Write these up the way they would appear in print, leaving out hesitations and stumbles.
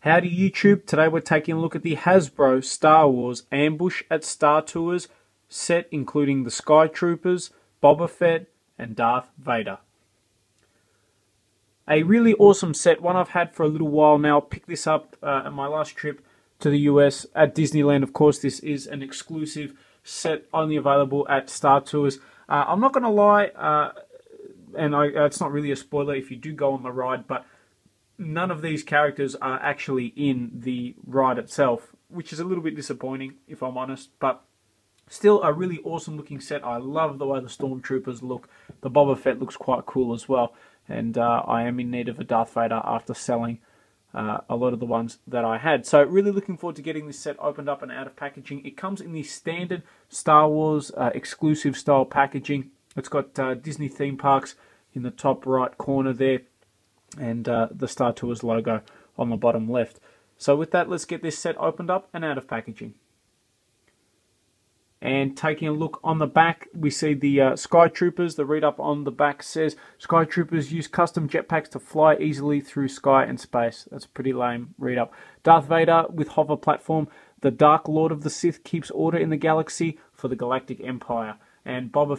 Howdy YouTube, today we're taking a look at the Hasbro Star Wars Ambush at Star Tours set, including the Sky Troopers, Boba Fett and Darth Vader. A really awesome set, one I've had for a little while now. Picked this up at my last trip to the US at Disneyland. Of course, this is an exclusive set only available at Star Tours. I'm not going to lie, it's not really a spoiler if you do go on the ride, but none of these characters are actually in the ride itself, which is a little bit disappointing, if I'm honest, but still a really awesome looking set. I love the way the Stormtroopers look. The Boba Fett looks quite cool as well, and I am in need of a Darth Vader after selling a lot of the ones that I had. So really looking forward to getting this set opened up and out of packaging. It comes in the standard Star Wars exclusive style packaging. It's got Disney theme parks in the top right corner there, and the Star Tours logo on the bottom left. So with that, let's get this set opened up and out of packaging. And taking a look on the back, we see the Sky Troopers. The read-up on the back says, Sky Troopers use custom jetpacks to fly easily through sky and space. That's a pretty lame read-up. Darth Vader with hover platform. The Dark Lord of the Sith keeps order in the galaxy for the Galactic Empire. And Boba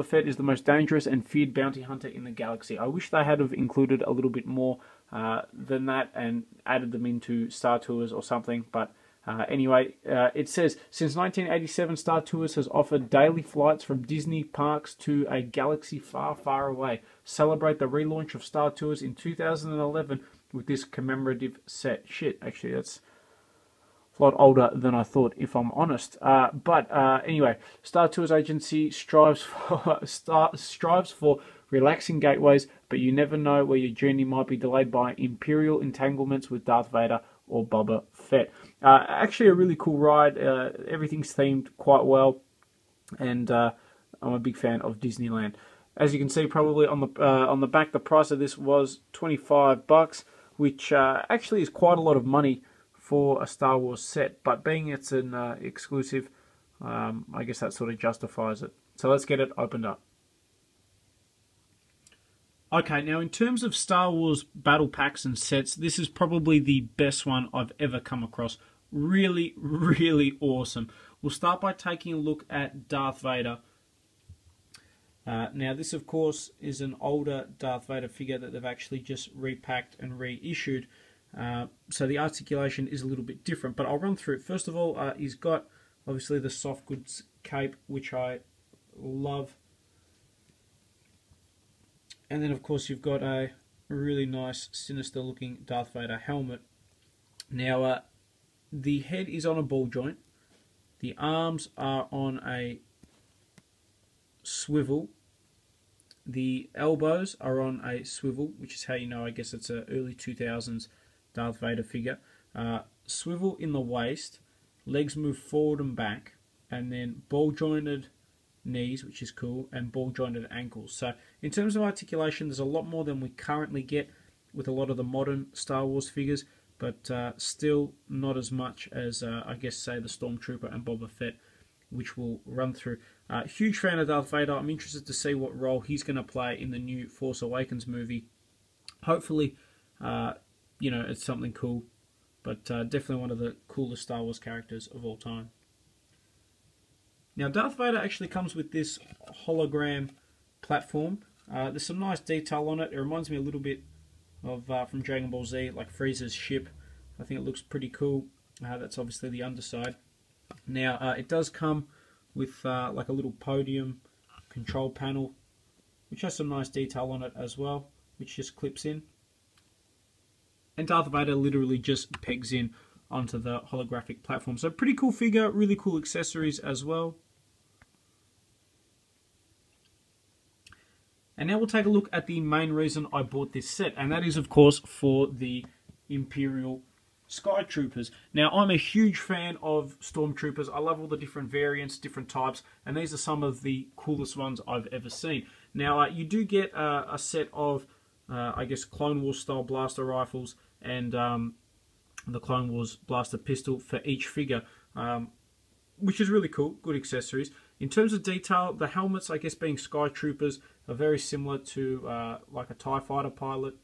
Fett is the most dangerous and feared bounty hunter in the galaxy. I wish they had have included a little bit more than that and added them into Star Tours or something. But anyway, it says, since 1987, Star Tours has offered daily flights from Disney parks to a galaxy far, far away. Celebrate the relaunch of Star Tours in 2011 with this commemorative set. Shit, actually, that's a lot older than I thought, if I'm honest. But anyway, Star Tours Agency strives for relaxing gateways, but you never know where your journey might be delayed by Imperial entanglements with Darth Vader or Boba Fett. Actually, a really cool ride. Everything's themed quite well, and I'm a big fan of Disneyland. As you can see, probably on the back, the price of this was $25, which actually is quite a lot of money for a Star Wars set, but being it's an exclusive, I guess that sort of justifies it. So let's get it opened up. Okay, now in terms of Star Wars battle packs and sets, this is probably the best one I've ever come across. Really, really awesome. We'll start by taking a look at Darth Vader. Now this, of course, is an older Darth Vader figure that they've actually just repacked and reissued. So the articulation is a little bit different, but I'll run through it. First of all, he's got obviously the soft goods cape, which I love. And then of course you've got a really nice sinister looking Darth Vader helmet. Now the head is on a ball joint. The arms are on a swivel. The elbows are on a swivel, which is how you know, I guess it's an early 2000s Darth Vader figure. Swivel in the waist, legs move forward and back, and then ball jointed knees, which is cool, and ball jointed ankles. So in terms of articulation, there's a lot more than we currently get with a lot of the modern Star Wars figures, but still not as much as I guess say the Stormtrooper and Boba Fett, which we'll run through. Huge fan of Darth Vader. I'm interested to see what role he's going to play in the new Force Awakens movie. Hopefully you know, it's something cool, but definitely one of the coolest Star Wars characters of all time. Now, Darth Vader actually comes with this hologram platform. There's some nice detail on it. It reminds me a little bit of from Dragon Ball Z, like Frieza's ship. I think it looks pretty cool. That's obviously the underside. Now, it does come with like a little podium control panel, which has some nice detail on it as well, which just clips in. And Darth Vader literally just pegs in onto the holographic platform. So pretty cool figure, really cool accessories as well. And now we'll take a look at the main reason I bought this set, and that is, of course, for the Imperial Sky Troopers. Now, I'm a huge fan of Stormtroopers. I love all the different variants, different types, and these are some of the coolest ones I've ever seen. Now, you do get a set of, I guess, Clone Wars style blaster rifles and the Clone Wars blaster pistol for each figure, which is really cool, good accessories. In terms of detail, the helmets, I guess being Sky Troopers, are very similar to like a TIE Fighter pilot.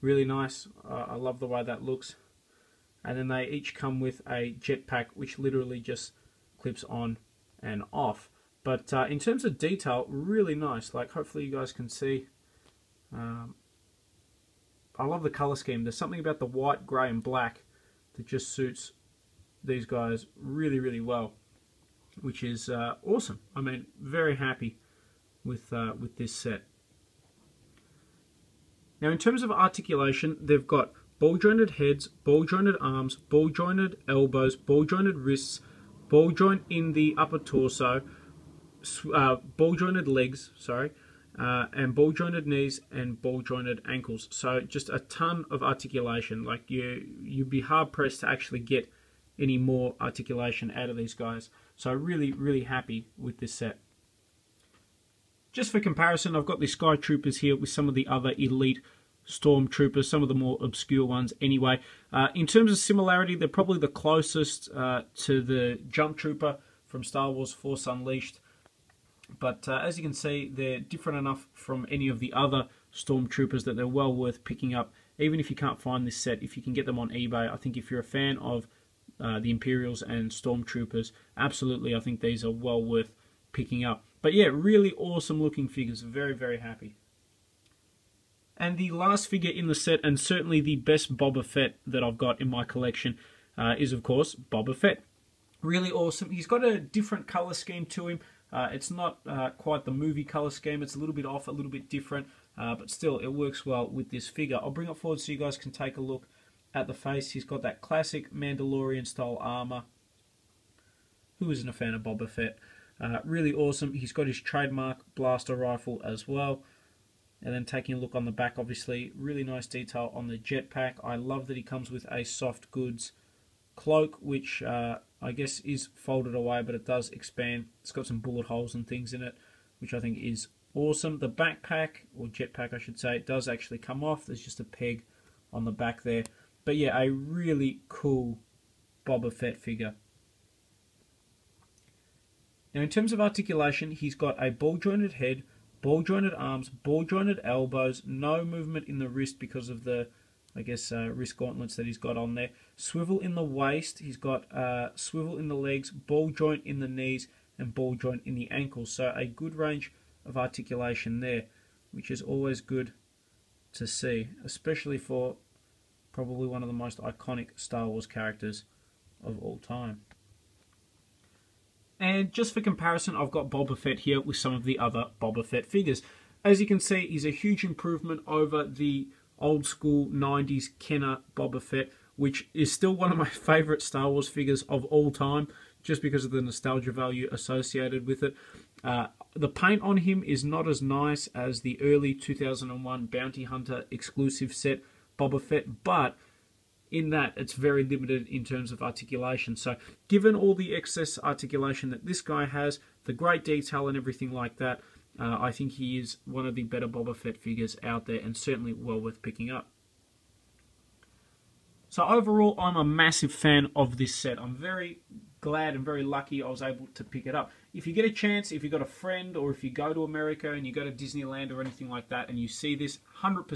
Really nice. I love the way that looks. And then they each come with a jetpack, which literally just clips on and off. But in terms of detail, really nice. Like, hopefully you guys can see. I love the color scheme. There's something about the white, grey, and black that just suits these guys really, really well, which is awesome. I mean, very happy with this set. Now, in terms of articulation, they've got ball-jointed heads, ball-jointed arms, ball-jointed elbows, ball-jointed wrists, ball joint in the upper torso, ball-jointed legs, sorry, and ball-jointed knees and ball-jointed ankles. So just a ton of articulation. Like, you'd be hard-pressed to actually get any more articulation out of these guys. So really, really happy with this set. Just for comparison, I've got the Sky Troopers here with some of the other elite Stormtroopers, some of the more obscure ones anyway. In terms of similarity, they're probably the closest to the Jump Trooper from Star Wars Force Unleashed. But as you can see, they're different enough from any of the other Stormtroopers that they're well worth picking up. Even if you can't find this set, if you can get them on eBay, I think if you're a fan of the Imperials and Stormtroopers, absolutely, I think these are well worth picking up. But yeah, really awesome looking figures. Very, very happy. And the last figure in the set, and certainly the best Boba Fett that I've got in my collection, is of course Boba Fett. Really awesome. He's got a different color scheme to him. It's not quite the movie color scheme. It's a little bit off, a little bit different, but still it works well with this figure. I'll bring it forward so you guys can take a look at the face. He's got that classic Mandalorian style armor. Who isn't a fan of Boba Fett? Really awesome. He's got his trademark blaster rifle as well. And then taking a look on the back, obviously, really nice detail on the jetpack. I love that he comes with a soft goods cloak, which I guess is folded away, but it does expand. It's got some bullet holes and things in it, which I think is awesome. The backpack, or jetpack I should say, does actually come off. There's just a peg on the back there. But yeah, a really cool Boba Fett figure. Now, in terms of articulation, he's got a ball-jointed head, ball-jointed arms, ball-jointed elbows, no movement in the wrist because of the, I guess, wrist gauntlets that he's got on there. Swivel in the waist, he's got swivel in the legs, ball joint in the knees, and ball joint in the ankles. So a good range of articulation there, which is always good to see, especially for probably one of the most iconic Star Wars characters of all time. And just for comparison, I've got Boba Fett here with some of the other Boba Fett figures. As you can see, he's a huge improvement over the old school 90s Kenner Boba Fett, which is still one of my favourite Star Wars figures of all time, just because of the nostalgia value associated with it. The paint on him is not as nice as the early 2001 Bounty Hunter exclusive set Boba Fett, but in that it's very limited in terms of articulation. So given all the excess articulation that this guy has, the great detail and everything like that, I think he is one of the better Boba Fett figures out there, and certainly well worth picking up. So overall, I'm a massive fan of this set. I'm very glad and very lucky I was able to pick it up. If you get a chance, if you've got a friend, or if you go to America and you go to Disneyland or anything like that and you see this, 100%